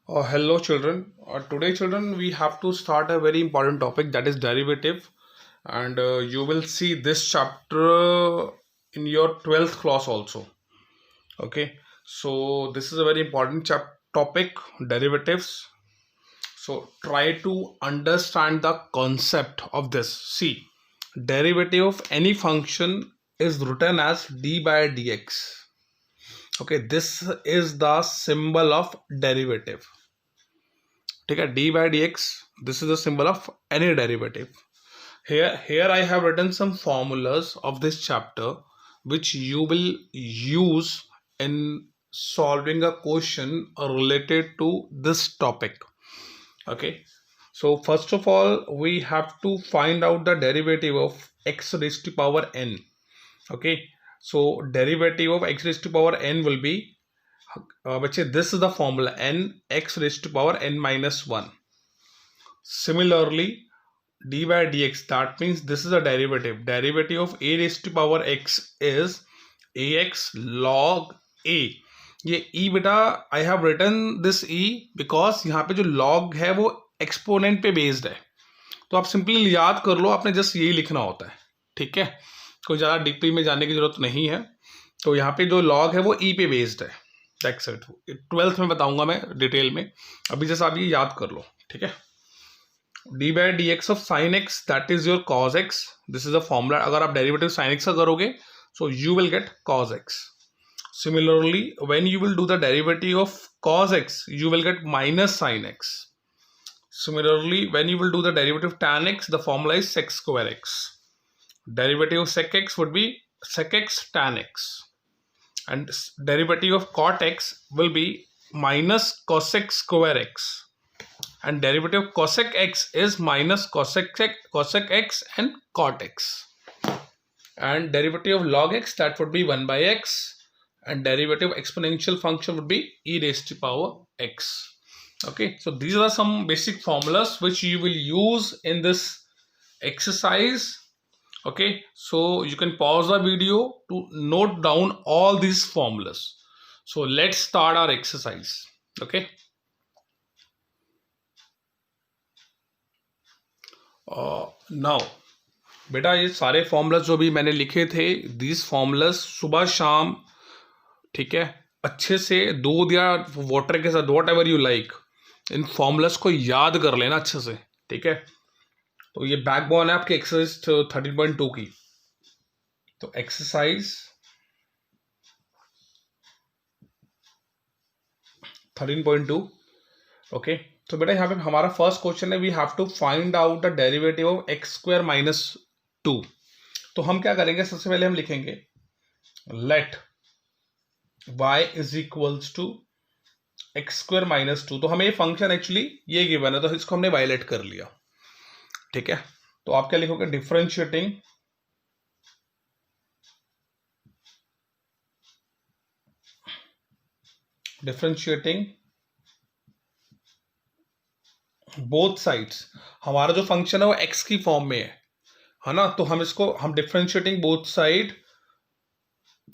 Hello children. Today children we have to start a very important topic, that is derivative, and you will see this chapter in your 12th class also. Okay, so this is a very important topic, derivatives. So try to understand the concept of this. See, derivative of any function is written as d by dx. Okay, this is the symbol of derivative. ठीक है, d by dx, this is the symbol of any derivative. Here I have written some formulas of this chapter which you will use in solving a question related to this topic. Okay, so first of all we have to find out the derivative of x raised to power n. Okay, so derivative of x raised to power n will be this is the formula, n x raised to power n minus 1. Similarly, d by dx, that means this is a derivative of a raised to power x is ax log a. ये e बेटा, I have written this e because यहाँ पे जो log है वो exponent पे based है, तो आप सिंपली याद कर लो, आपने जस्ट यही लिखना होता है. ठीक है, कोई ज़्यादा डीपली में जाने की जरूरत नहीं है. तो यहाँ पे जो log है वो e पे बेस्ड है. That's it. 12th में बताऊंगा मैं डिटेल में, अभी जैसे आप ये याद कर लो. ठीक है, d by dx of sin x, that is your cos x. this is the formula. अगर आप डेरिवेटिव sin x का करोगे so you will get cos x. Similarly, when you will do the derivative of cos x, you will get minus sin x. Similarly, when you will do the derivative of tan x, the formula is sec square x. Derivative of sec x would be sec x tan x, and derivative of cot x will be minus cosec square x, and derivative of cosec x is minus cosec x and cot x, and derivative of log x, that would be 1 by x, and derivative of exponential function would be e raised to power x. Okay, so these are some basic formulas which you will use in this exercise. Okay, so you can pause the video to note down all these formulas. So let's start our exercise. Okay, now बेटा, ये सारे formulas जो भी मैंने लिखे थे, these formulas सुबह शाम, ठीक है, अच्छे से दूध या वाटर के साथ, what ever you like, in formulas को याद कर लेना अच्छे से. ठीक है, तो ये बैकबोन है आपके एक्सरसाइज 13.2 की. तो एक्सरसाइज 13.2. ओके, तो बेटा यहाँ पे हमारा फर्स्ट क्वेश्चन है, we have to find out the derivative of x square minus 2. तो हम क्या करेंगे, सबसे पहले हम लिखेंगे let y is equals to x square minus 2. तो हमें ये फंक्शन एक्चुअली ये गिवन है, तो इसको हमने वायलेट कर लिया. ठीक है, तो आप क्या लिखोगे, डिफरेंशिएटिंग बोथ साइड्स. हमारा जो फंक्शन है वो x की फॉर्म में है ना, तो हम differentiating both side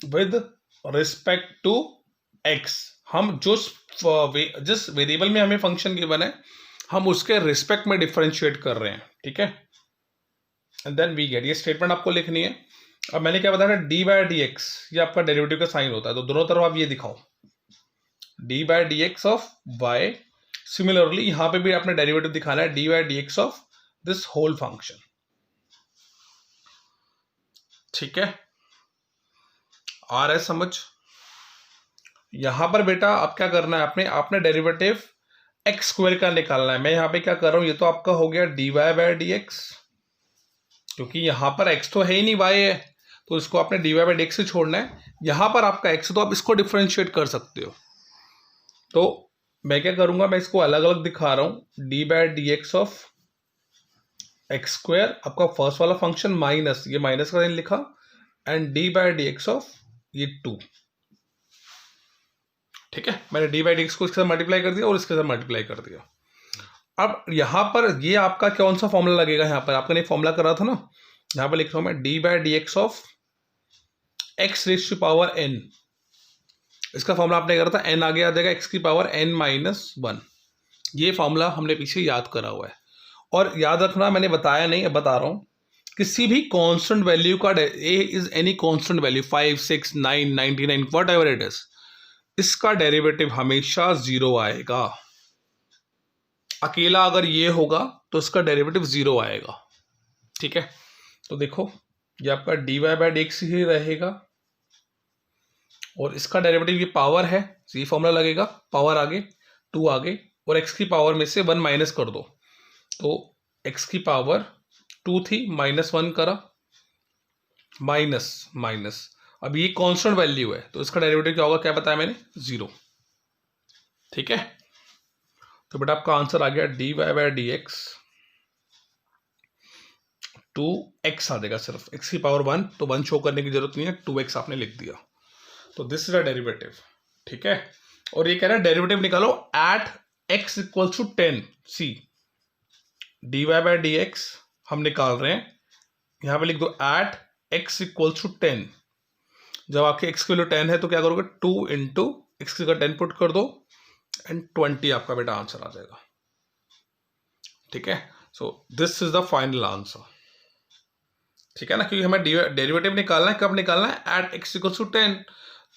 with respect to x. हम जिस वेरिएबल में हमें फंक्शन गिवन है, हम उसके रिस्पेक्ट में डिफरेंशिएट कर रहे हैं. ठीक है, एंड देन वी गेट, ये स्टेटमेंट आपको लिखनी है. अब मैंने क्या बताया, डी बाय डी एक्स, ये आपका डेरिवेटिव का साइन होता है, तो दोनों तरफ आप ये दिखाओ, d by d x of y. Similarly यहां पे भी आपने डेरिवेटिव दिखाना है, d by d x of this whole function. ठीक है, आ रहा है समझ. यहां पर बेटा आप क्या करना है, आपने डेरिवेटिव एक्स स्क्वायर का निकालना है. मैं यहां पे क्या कर रहा हूं, ये तो आपका हो गया d y by d x, क्योंकि यहां पर एक्स तो है ही नहीं, वाई है, तो इसको आपने d y by d x से छोड़ना है. यहां पर आपका एक्स, तो आप इसको डिफरेंशिएट कर सकते हो. तो मैं क्या करूंगा, मैं इसको अलग अलग दिखा रहा हूं, d by d x of x square, आपका फर्स्ट वाला फंक्शन माइनस, ये माइनस का साइन लिखा, and d by d x of ये 2. ठीक है, मैंने डी बाई डी एक्स को इसके साथ मल्टीप्लाई कर दिया और इसके साथ मल्टीप्लाई कर दिया. अब यहां पर ये आपका कौन सा फॉर्मूला लगेगा, यहां पर आपने फॉर्मूला कर रहा था ना, यहां पर लिख रहा हूं मैं d by D x of x raise to power n. इसका फॉर्मूला आपने करा था, एन आगे आ जाएगा एक्स की पावर एन माइनस 1. ये फॉर्मूला हमने पीछे याद करा हुआ है, और याद रखना मैंने बताया नहीं, अब बता रहा हूँ, किसी भी कांस्टेंट वैल्यू का A is any constant value 5, 6, 9, 99 whatever it is, इसका डेरिवेटिव हमेशा 0 आएगा। अकेला अगर ये होगा तो इसका डेरिवेटिव 0 आएगा। ठीक है, तो देखो ये आपका dy बाई डी एक्स ही रहेगा, और इसका डेरिवेटिव ये पावर है, ये फॉर्मूला लगेगा, पावर आगे 2 आगे, और x की पावर में से 1 माइनस कर दो, तो x की पावर 2 थी, -1 करा, माइनस माइनस, अब ये कांस्टेंट वैल्यू है तो इसका डेरिवेटिव क्या होगा, क्या बताया मैंने, 0। ठीक है, तो बेटा आपका आंसर आ गया dy by D x 2x आ जाएगा, सिर्फ x की पावर 1, तो 1 शो करने की जरूरत नहीं है, 2x आपने लिख दिया, तो दिस इज अ डेरिवेटिव। ठीक है, और ये कह रहा है डेरिवेटिव निकालो at x equals to 10। See dy by D x हम निकाल रहे हैं, यहां पे लिख दो एट x इक्वल्स टू 10। जब आपके x की वैल्यू 10 है तो क्या करोगे, 2 इंटू एक्स की जगह 10 पुट कर दो, एंड 20 आपका बेटा आंसर आ जाएगा। ठीक है, so this is the final answer. ठीक है ना, क्योंकि हमें डेरिवेटिव निकालना है, कब निकालना है, एट x इक्वल्स टू 10,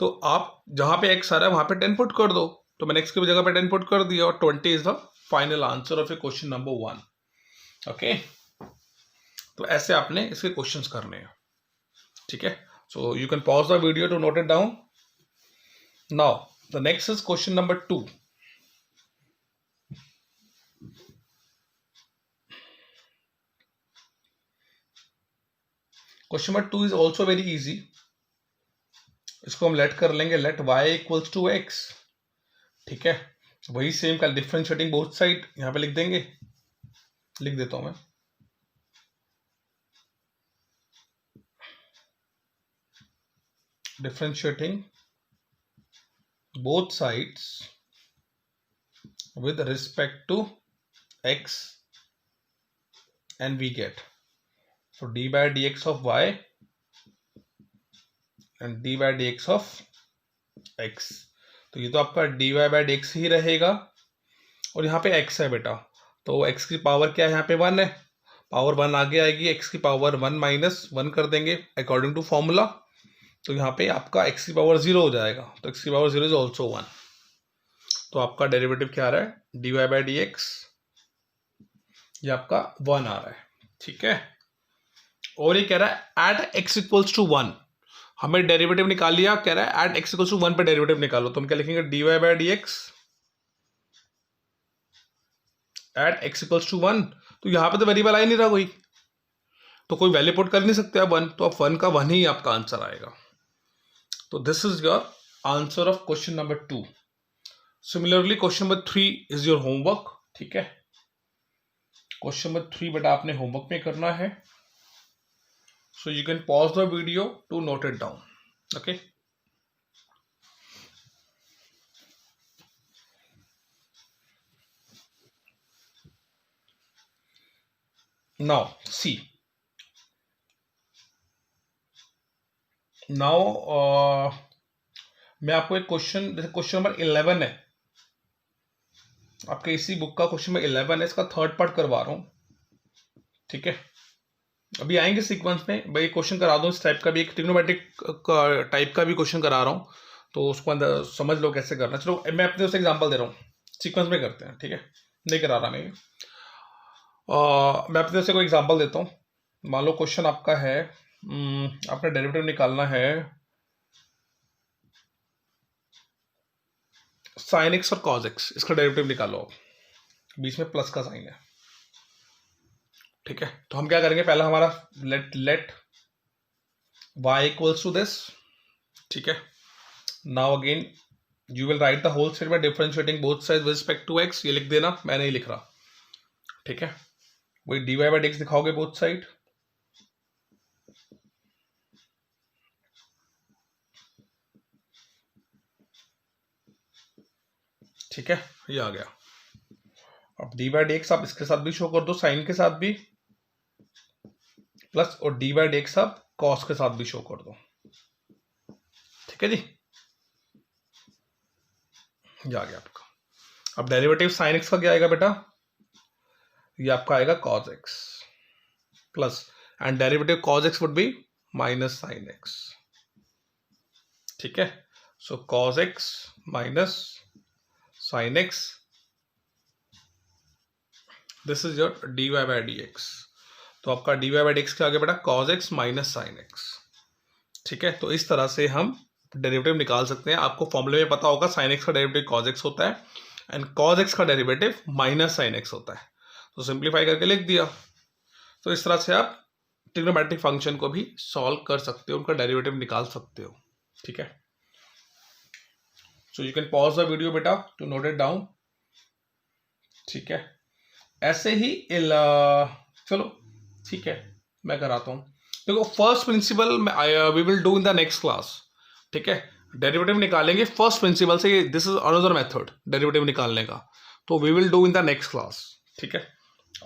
तो आप जहां पे x आ रहा है वहां पे 10 पुट कर दो, तो मैंने x की जगह पे 10 पुट कर दिया, और 20 is the final answer of a question number 1। Okay, तो ऐसे आपने इसके क्वेश्चंस करने हैं। ठीक है, so you can pause the video to note it down. Now the next is question number 2। Question number 2 is also very easy, इसको हम लेट कर लेंगे, let y equals to x। ठीक है, वही सेम का डिफरेंशिएटिंग बोथ साइड यहां पे लिख देंगे, लिख देता हूं मैं, differentiating both sides with respect to x, and we get so d by dx of y and d by dx of x। तो ये तो आपका dy by dx ही रहेगा, और यहाँ पे x है बेटा, तो x की पावर क्या है, यहाँ पे 1 है, पावर 1 आगे आएगी, x की पावर 1 माइनस 1 कर देंगे अकॉर्डिंग टू फॉर्मूला, तो यहाँ पे आपका x की पावर 0 हो जाएगा, तो x की पावर 0 इज ऑल्सो 1, तो आपका डेरिवेटिव क्या आ रहा है, dy बाई डी एक्स, ये आपका 1 आ रहा है। ठीक है, और ये कह रहा है एट x इक्वल्स टू 1, हमें डेरिवेटिव निकाल लिया, कह रहा है एट x इक्वल्स टू 1 पे डेरिवेटिव निकालो, तो हम क्या लिखेंगे, dy by D x at x equals to 1, तो यहाँ पे तो वेरिएबल आ ही नहीं रहा कोई, तो कोई वैल्यू पुट कर नहीं सकते आप 1, तो अब 1 का 1 ही आपका आंसर आएगा। तो this is your answer of question number 2। Similarly question number 3 is your homework. ठीक है, क्वेश्चन नंबर 3 बेटा आपने होमवर्क में करना है, so you can pause the video to note it down. Okay, now see, now मैं आपको एक क्वेश्चन, जैसे क्वेश्चन नंबर 11 है आपके इसी बुक का, क्वेश्चन नंबर 11 है, इसका थर्ड पार्ट करवा रहा हूं। ठीक है, अभी आएंगे सीक्वेंस में, भाई क्वेश्चन करा दो इस टाइप का भी, एक ट्रिग्नोमेट्रिक टाइप का भी क्वेश्चन करा रहा हूँ, तो उसको अंदर समझ लो कैसे करना। चलो मैं अपने उसे एग्जांपल दे रहा हूँ, सीक्वेंस में करते हैं। ठीक है, नहीं करा रहा मैं मैं अपने से कोई एग्जांपल देता हूँ। मान लो क्वेश्चन आपका है, आपका डेरिवेटिव निकालना है साइन एक्स और कॉज एक्स, इसका डेरिवेटिव निकालो, बीच में प्लस का साइन है। ठीक है, तो हम क्या करेंगे, पहला हमारा let y equals to this. ठीक है, now again you will write the whole statement differentiating both sides with respect to x, ये लिख देना, मैं नहीं लिख रहा। ठीक है, वही dy बाई dx दिखाओगे बोथ साइड। ठीक है, ये आ गया। अब dy बाई dx आप इसके साथ भी शो कर दो, साइन के साथ भी, प्लस, और dy बाई dx आप कॉस के साथ भी शो कर दो। ठीक है जी, ये आ गया आपका। अब डेरिवेटिव साइन एक्स का क्या आएगा बेटा, ये आपका आएगा cos x plus, and derivative cos x would be minus sine x. ठीक है, so cos x minus sine x, this is your d Y by D x. तो आपका D Y by D x क्या आ गया बेटा, cos x minus sine x. ठीक है, तो इस तरह से हम डेरिवेटिव निकाल सकते हैं। आपको फॉर्मूले में पता होगा साइन एक्स का डेरिवेटिव कॉस एक्स होता है एंड कॉस एक्स का डेरिवेटिव माइनस साइन एक्स होता है। तो सिंप्लीफाई करके लिख दिया। तो इस तरह से आप ट्रिग्नोमेट्रिक फंक्शन को भी सॉल्व कर सकते हो, उनका डेरिवेटिव निकाल सकते हो। ठीक है, so you can pause the video बेटा टू नोट इट डाउन। ठीक है, ऐसे ही चलो ठीक है, मैं कराता हूँ। देखो first principle we will do in the next class. ठीक है, डेरिवेटिव निकालेंगे फर्स्ट प्रिंसिपल से, this is another method derivative निकालने का, तो we will do in the next class. ठीक है,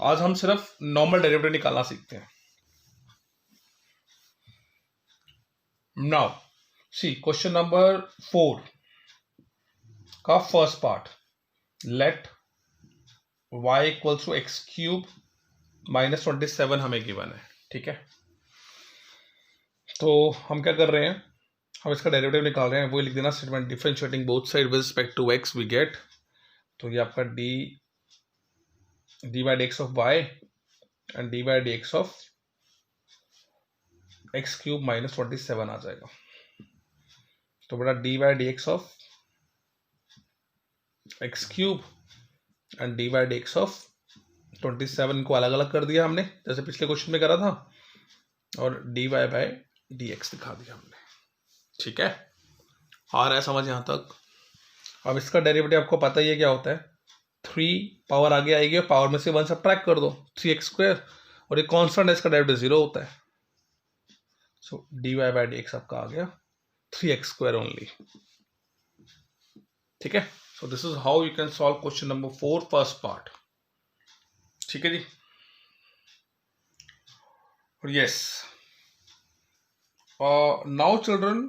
आज हम सिर्फ नॉर्मल डेरिवेटिव निकालना सीखते हैं। नाउ सी क्वेश्चन नंबर 4 का first part, let y equals to x cube minus 27 हमें गिवन है। ठीक है, तो हम क्या कर रहे हैं, हम इसका डेरिवेटिव निकाल रहे हैं। वो लिख देना statement, differentiating both side with respect to x we get, तो ये आपका d by D x of y and d by D x of x cube minus 27 आ जाएगा। तो बेटा d by D x of x cube and d by D x of 27 को अलग अलग कर दिया हमने, जैसे पिछले क्वेश्चन में करा था, और d Y by D x दिखा दिया हमने। ठीक है, आ रहा है समझ यहाँ तक। अब इसका डेरिवेटिव आपको पता ही है क्या होता है, 3 पावर आगे आएगी और पावर में से 1 सब्ट्रैक्ट कर दो, 3x स्क्वायर, और ये कॉन्स्टेंट है, इसका डेरिवेटिव 0 होता है। So D Y by D X आपका आ गया 3x स्क्वायर ओनली। ठीक है, so this is how you can solve question number 4 first part. ठीक है जी, yes now children,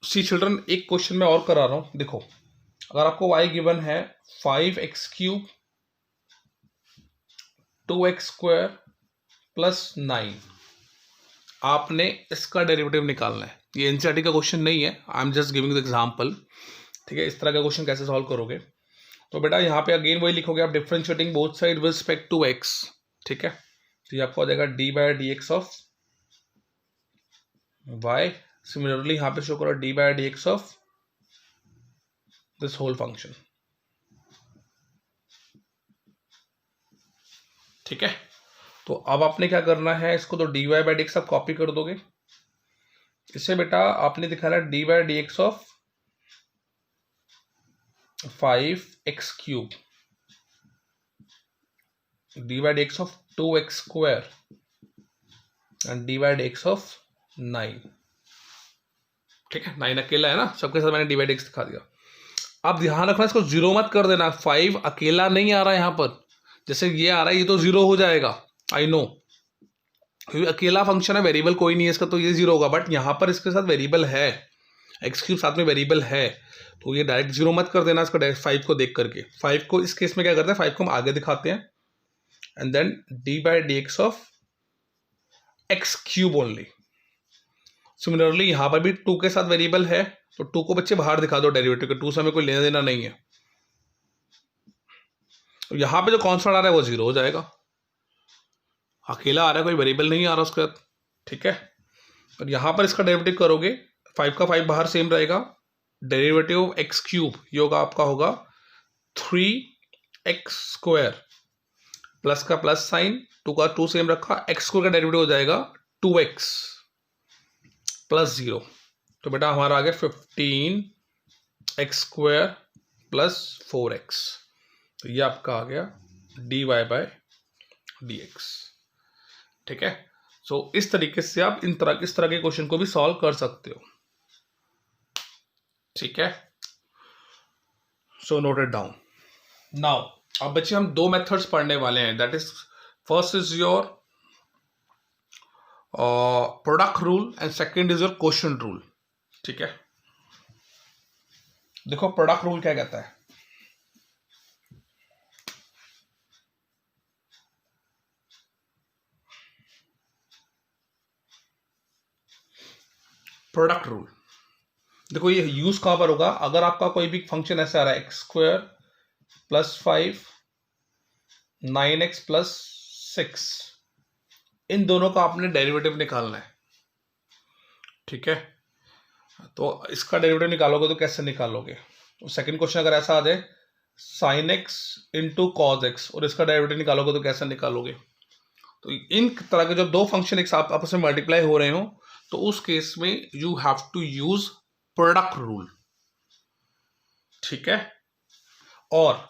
see children, एक क्वेश्चन मैं और करा रहा हूं। देखो, अगर आपको y गिवन है 5x cube 2x square plus 9, आपने इसका डेरिवेटिव निकालना है। ये एनसीईआरटी का क्वेश्चन नहीं है, I am just giving the example. ठीक है, इस तरह का क्वेश्चन कैसे सॉल्व करोगे, तो बेटा यहाँ पे अगेन वही लिखोगे आप, differentiating both side with respect to x। ठीक है, तो ये आपको हो जाएगा d by D x of y, similarly यहाँ पे शो करो d by D x of this whole function. ठीक है, तो अब आपने क्या करना है, इसको तो d Y by D x आप कॉपी कर दोगे। इससे बेटा आपने दिखाना है d by D x of 5x cube d by D x of 2x square and d by D x of 9। ठीक है, 9 अकेला है ना, सबके साथ मैंने डी बाई डी एक्स दिखा दिया। अब ध्यान रखना, इसको 0 मत कर देना, 5 अकेला नहीं आ रहा है यहाँ पर, जैसे ये आ रहा है ये तो 0 हो जाएगा, आई नो, क्योंकि अकेला फंक्शन है, वेरिएबल कोई नहीं है इसका, तो ये 0 होगा। बट यहाँ पर इसके साथ वेरिएबल है, एक्स क्यूब साथ में वेरिएबल है, तो ये डायरेक्ट 0 मत कर देना इसका, डायरेक्ट 5 को देख करके। 5 को इस केस में क्या करते हैं, 5 को हम आगे दिखाते हैं and then d by D x of x cube only. Similarly यहाँ पर भी 2 के साथ वेरिएबल है, तो 2 को बच्चे बाहर दिखा दो डेरिवेटिव के, 2 से हमें कोई लेना देना नहीं है। तो यहाँ पे जो कॉन्स्टेंट आ रहा है वो 0 हो जाएगा, अकेला आ रहा है, कोई वेरिएबल नहीं आ रहा उसके साथ। ठीक है, और यहाँ पर इसका डेरिवेटिव करोगे, 5 का 5 बाहर सेम रहेगा, डेरिवेटिव एक्स क्यूब ये होगा आपका होगा 3x स्क्वायर, प्लस का प्लस साइन, 2 का 2 सेम रखा, एक्स स्क्वायर का डेरिवेटिव हो जाएगा 2x प्लस 0। तो बेटा हमारा आ गया 15x स्क्वायर प्लस 4x, तो ये आपका आ गया d Y by D x. ठीक है, सो इस तरीके से आप इस तरह के क्वेश्चन को भी सॉल्व कर सकते हो। ठीक है, so note it down. Now अब बच्चे हम 2 मेथड्स पढ़ने वाले हैं, that is first is your product rule and second is your quotient rule. ठीक है, देखो प्रोडक्ट रूल क्या कहता है. प्रोडक्ट रूल देखो ये यूज कहां पर होगा. अगर आपका कोई भी फंक्शन ऐसा आ रहा है x square plus 5 9x plus 6, इन दोनों का आपने डेरिवेटिव निकालना है. ठीक है, तो इसका डेरिवेटिव निकालोगे तो कैसे निकालोगे. तो सेकंड क्वेश्चन अगर ऐसा आ जाए sine x into cos x और इसका डेरिवेटिव निकालोगे तो कैसे निकालोगे. तो इन तरह के जो दो फंक्शन एक साथ आपस में मल्टीप्लाई हो रहे हो तो उस केस में you have to use product rule. ठीक है, और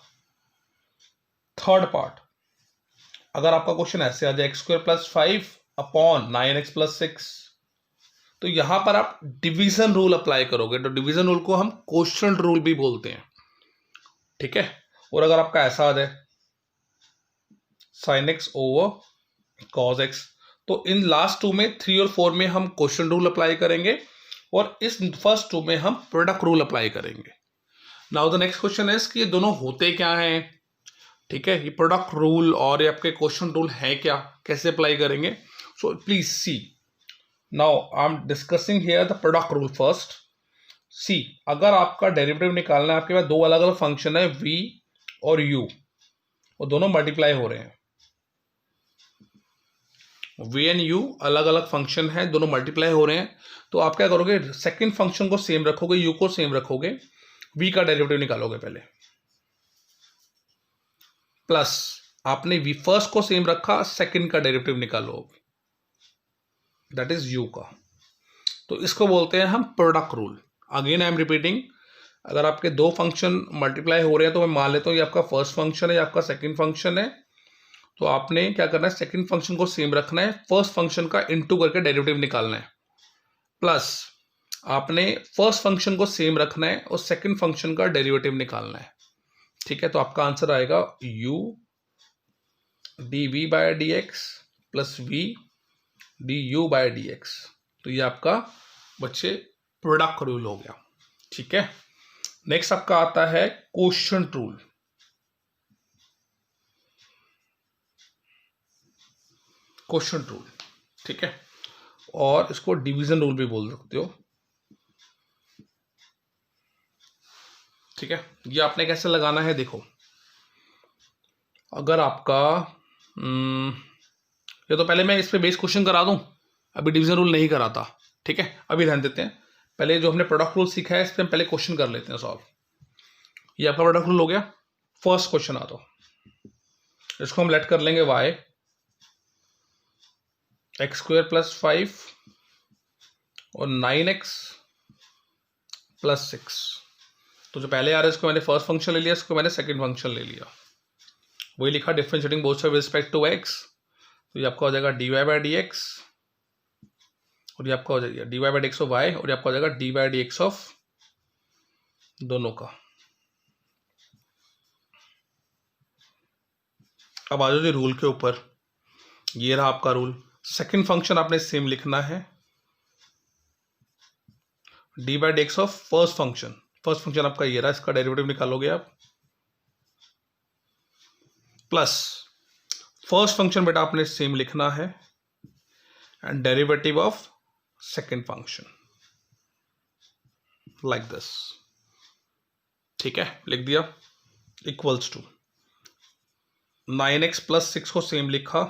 थर्ड पार्ट, अगर आपका क्वेश्चन ऐसे आ जाए x square plus 5 upon 9x plus 6, तो यहां पर आप डिवीजन रूल अप्लाई करोगे. तो डिवीजन रूल को हम क्वोशंट रूल भी बोलते हैं. ठीक है, और अगर आपका ऐसा आ जाए sine x over cos x, तो इन लास्ट टू में 3 और 4 में हम क्वोशंट रूल अप्लाई करेंगे और इस फर्स्ट टू में हम प्रोडक्ट रूल अप्लाई करेंगे. नाउ द नेक्स्ट क्वेश्चन है कि ये दोनों होते क्या हैं. ठीक है, ये प्रोडक्ट रूल और ये आपके क्वोशंट रूल है क्या, कैसे अप्लाई करेंगे. So please see, now I am discussing here the product rule first. See, अगर आपका डेरिवेटिव निकालना है, आपके पास दो अलग अलग फंक्शन है v और u, वो दोनों मल्टीप्लाई हो रहे हैं. v एंड u अलग अलग फंक्शन है, दोनों मल्टीप्लाई हो रहे हैं. तो आप क्या करोगे, सेकंड फंक्शन को सेम रखोगे, u को सेम रखोगे, v का डेरिवेटिव निकालोगे पहले, प्लस आपने v फर्स्ट को सेम रखा, सेकंड का डेरिवेटिव निकालो, दैट इज u का. तो इसको बोलते हैं हम product rule. Again I am repeating, अगर आपके दो फंक्शन मल्टीप्लाई हो रहे हैं तो मैं मान लेता हूँ ये आपका फर्स्ट फंक्शन है, ये आपका सेकंड फंक्शन है. तो आपने क्या करना है, सेकंड फंक्शन को सेम रखना है, फर्स्ट फंक्शन का इनटू करके डेरिवेटिव निकालना है, प्लस आपने फर्स्ट फंक्शन को सेम रखना है और सेकंड फंक्शन का डेरिवेटिव निकालना है. ठीक है, तो आपका आंसर आएगा u dv by dx plus v du by dx. तो ये आपका बच्चे प्रोडक्ट रूल हो गया. ठीक है, नेक्स्ट आपका आता है क्वोशंट रूल. क्वोशंट रूल, ठीक है, और इसको डिवीजन रूल भी बोल सकते हो. ठीक है, ये आपने कैसे लगाना है देखो. अगर आपका ये तो पहले मैं इस पे बेस क्वेश्चन करा दूं, अभी डिवीजन रूल नहीं कराता. ठीक है, अभी ध्यान देते हैं, पहले जो हमने प्रोडक्ट रूल सीखा है इस पे हम पहले क्वेश्चन कर लेते हैं सॉल्व. ये आपका प्रोडक्ट रूल हो गया. फर्स्ट क्वेश्चन आ, तो इसको हम लेट कर लेंगे y एक्स स्क्वायर प्लस 5 और 9x प्लस 6. तो जो पहले आ रहा है इसको मैंने फर्स्ट फंक्शन ले लिया, इसको मैंने सेकंड फंक्शन ले लिया, वही लिखा differentiating both side with respect to x. तो ये आपका हो जाएगा dy बाई dx और ये आपका हो जाएगा dy by dx of y और ये आपका हो जाएगा dy बाई dx ऑफ दोनों का. अब आ जाओ जी रूल के ऊपर. ये रहा आपका रूल. सेकंड फंक्शन आपने सेम लिखना है, d by D x of first function. First function आपका ये रहा, इसका डेरिवेटिव निकालोगे आप, प्लस फर्स्ट फंक्शन बेटा आपने सेम लिखना है and derivative of second function like this. ठीक है, लिख दिया, इक्वल्स टू 9x प्लस 6 को सेम लिखा.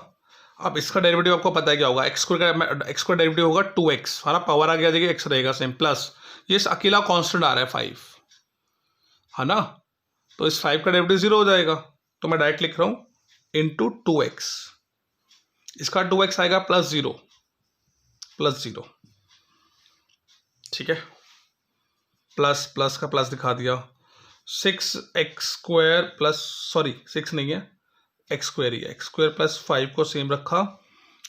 अब इसका डेरिवेटिव आपको पता है क्या होगा, एक्स का डेरिवेटिव होगा 2x, है ना, पावर आ गया, देखिए x रहेगा सेम, प्लस ये अकेला कांस्टेंट आ रहा है 5, है ना, तो इस 5 का डेरिवेटिव 0 हो जाएगा. तो मैं डायरेक्ट लिख रहा हूं इंटू 2x, इसका 2x आएगा प्लस 0 प्लस 0. ठीक है, प्लस प्लस का प्लस दिखा दिया. 6x स्क्वायर प्लस, सॉरी 6 नहीं है, एक्स स्क्वायर ही है, एक्स स्क्वायर प्लस 5 को सेम रखा.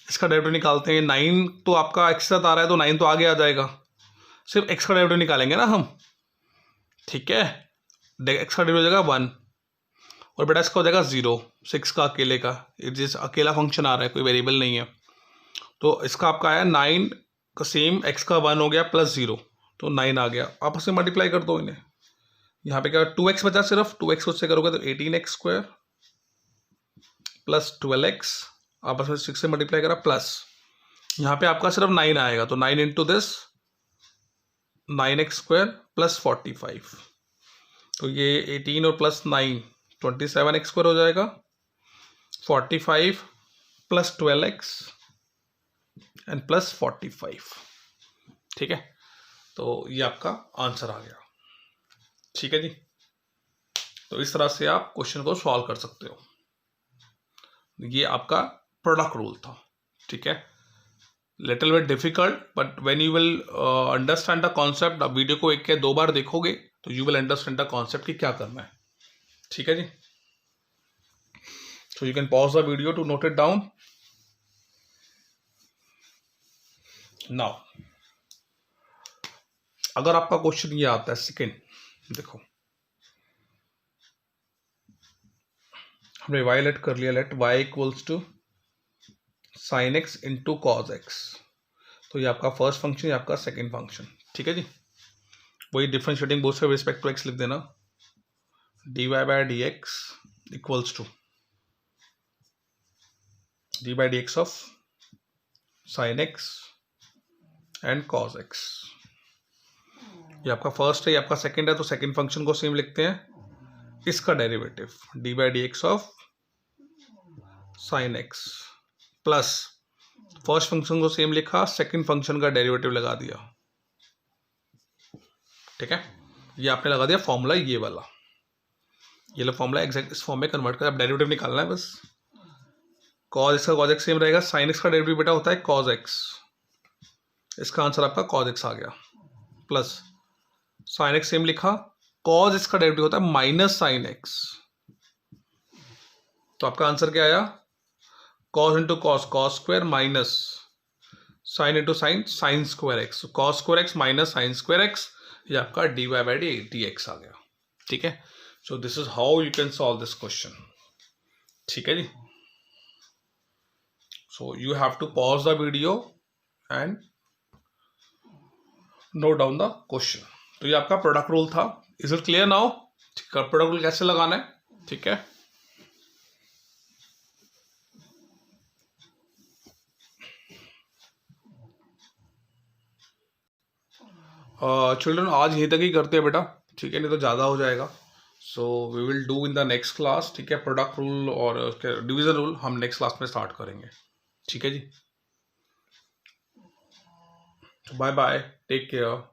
इसका डेरिवेटिव निकालते हैं. 9 तो आपका एक्स साथ आ रहा है तो 9 तो आगे आ जाएगा, सिर्फ एक्स का डेरिवेटिव निकालेंगे ना हम. ठीक है, एक्स का डेरिवेटिव हो जाएगा 1 और बेटा इसका हो जाएगा 0, 6 का अकेले का, जिस अकेला फंक्शन आ रहा है, कोई वेरिएबल नहीं है। तो इसका आपका आया 9 का सेम, x का 1 हो गया प्लस 0, तो 9 आ गया। आपस में मल्टीप्लाई कर दो इन्हें। यहाँ पे क्या 2x बचा, सिर्फ 2x उससे करोगे तो 18x² प्लस 12x, आपस में 6 से मल्टीप्लाई करा, प्लस यहाँ पे आपका सिर्फ 9 आएगा, तो 9 इंटू दिस 9x² प्लस 45, तो ये 18 और प्लस 9 27x² हो जाएगा, 45 प्लस 12x एंड प्लस 45। ठीक है, तो ये आपका आंसर आ गया। ठीक है जी, तो इस तरह से आप क्वेश्चन को सॉल्व कर सकते हो। ये आपका प्रोडक्ट रूल था। ठीक है, little bit difficult, but when you will understand the concept, आप वीडियो को 1 या 2 बार देखोगे तो you will understand the concept कि क्या करना है। ठीक है जी, so you can pause the video to note it down. Now अगर आपका क्वेश्चन ये आता है सेकेंड, देखो हमने y लेट कर लिया, let y equals to sine x into cos x, तो ये आपका फर्स्ट फंक्शन, ये आपका सेकेंड फंक्शन। ठीक है जी, वही डिफरेंशिएटिंग बोथ से रिस्पेक्ट टू x लिख देना, dy by dx equals to dy by dx of sine x and cos x। ये आपका फर्स्ट है, ये आपका सेकेंड है, तो सेकेंड फंक्शन को सेम लिखते हैं, इसका derivative D by D x of sine x, plus first function को सेम लिखा, सेकंड फंक्शन का डेरिवेटिव लगा दिया। ठीक है, ये आपने लगा दिया फॉर्मूला ये वाला, ये लो फॉर्मूला एग्जैक्ट इस फॉर्म में कन्वर्ट कर, अब डेरिवेटिव निकालना है बस। कॉज एक्स का कॉज एक्स सेम रहेगा, साइन एक्स का डेरिवेटिव बेटा होता है कॉज एक्स, इसका आंसर आपका कॉज एक्स आ गया, प्लस साइन एक्स सेम लिखा, कॉज इसका डेरिवेटिव होता है माइनस साइन एक्स, तो आपका आंसर क्या आया, cos into cos cos square minus sine into sine sine square X, cos square X minus sine square X, ये आपका D Y by D X आ गया। ठीक है, so this is how you can solve this question. ठीक है जी, so you have to pause the video and note down the question. तो ये आपका प्रोडक्ट रूल था। Is it clear now? ठीक है, प्रोडक्ट रूल कैसे लगाना है। ठीक है, चिल्ड्रन आज यहीं तक ही करते हैं बेटा। ठीक है, नहीं तो ज़्यादा हो जाएगा। So we will do in the next class. ठीक है, प्रोडक्ट रूल और डिवीजन रूल हम नेक्स्ट क्लास में स्टार्ट करेंगे। ठीक है जी, बाय बाय, टेक केयर।